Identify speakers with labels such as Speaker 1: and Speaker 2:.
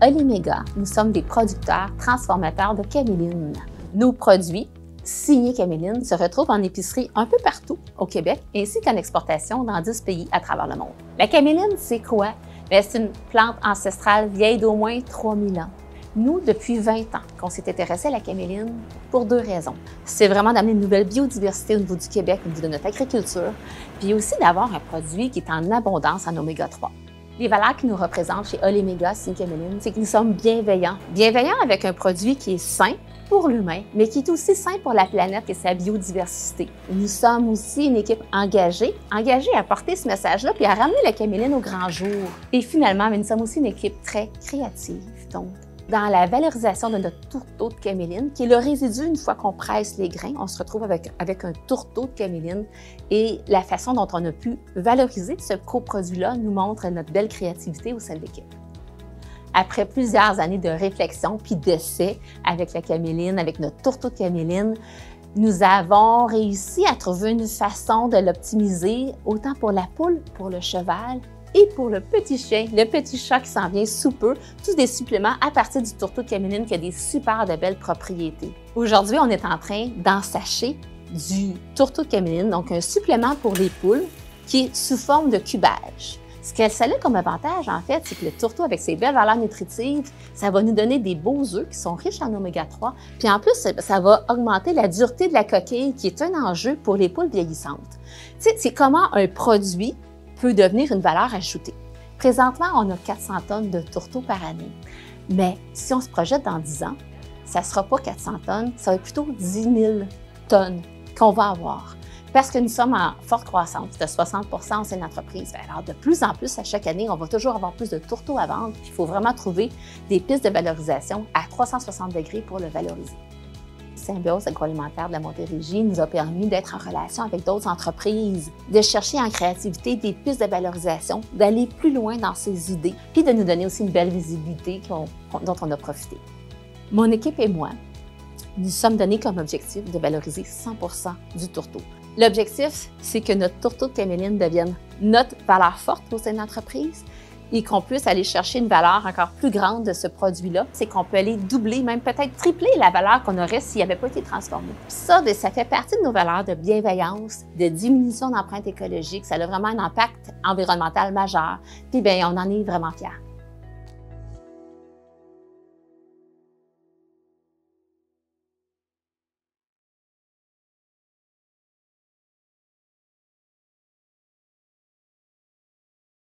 Speaker 1: Oliméga, nous sommes des producteurs transformateurs de caméline. Nos produits, signés caméline, se retrouvent en épicerie un peu partout au Québec ainsi qu'en exportation dans 10 pays à travers le monde. La caméline, c'est quoi? C'est une plante ancestrale vieille d'au moins 3000 ans. Nous, depuis 20 ans, qu'on s'est intéressé à la caméline pour 2 raisons. C'est vraiment d'amener une nouvelle biodiversité au niveau du Québec, au niveau de notre agriculture, puis aussi d'avoir un produit qui est en abondance en oméga 3. Les valeurs qui nous représentent chez Oliméga Signé Caméline, c'est que nous sommes bienveillants. Bienveillants avec un produit qui est sain pour l'humain, mais qui est aussi sain pour la planète et sa biodiversité. Nous sommes aussi une équipe engagée à porter ce message-là puis à ramener la caméline au grand jour. Et finalement, nous sommes aussi une équipe très créative. Donc, dans la valorisation de notre tourteau de caméline, qui est le résidu une fois qu'on presse les grains, on se retrouve avec un tourteau de caméline et la façon dont on a pu valoriser ce coproduit-là nous montre notre belle créativité au sein de l'équipe. Après plusieurs années de réflexion puis d'essais avec la caméline, avec notre tourteau de caméline, nous avons réussi à trouver une façon de l'optimiser autant pour la poule, pour le cheval et pour le petit chien, le petit chat qui s'en vient sous peu, tous des suppléments à partir du tourteau de caméline qui a des super de belles propriétés. Aujourd'hui, on est en train d'ensacher du tourteau de caméline, donc un supplément pour les poules qui est sous forme de cubage. Ce qu'elle a comme avantage, en fait, c'est que le tourteau, avec ses belles valeurs nutritives, ça va nous donner des beaux œufs qui sont riches en oméga 3. Puis en plus, ça va augmenter la dureté de la coquille, qui est un enjeu pour les poules vieillissantes. Tu sais, c'est comment un produit peut devenir une valeur ajoutée. Présentement, on a 400 tonnes de tourteaux par année. Mais si on se projette dans 10 ans, ça ne sera pas 400 tonnes, ça va être plutôt 10 000 tonnes qu'on va avoir. Parce que nous sommes en forte croissance de 60 % au sein de l'entreprise. Alors, de plus en plus, à chaque année, on va toujours avoir plus de tourteaux à vendre. Il faut vraiment trouver des pistes de valorisation à 360 degrés pour le valoriser. Symbiose agroalimentaire de la Montérégie nous a permis d'être en relation avec d'autres entreprises, de chercher en créativité des pistes de valorisation, d'aller plus loin dans ces idées, puis de nous donner aussi une belle visibilité dont on a profité. Mon équipe et moi, nous sommes donnés comme objectif de valoriser 100 % du tourteau. L'objectif, c'est que notre tourteau de caméline devienne notre valeur forte au sein de l'entreprise et qu'on puisse aller chercher une valeur encore plus grande de ce produit-là. C'est qu'on peut aller doubler, même peut-être tripler la valeur qu'on aurait s'il n'avait pas été transformé. Puis ça fait partie de nos valeurs de bienveillance, de diminution d'empreinte écologique. Ça a vraiment un impact environnemental majeur. Puis bien, on en est vraiment fiers.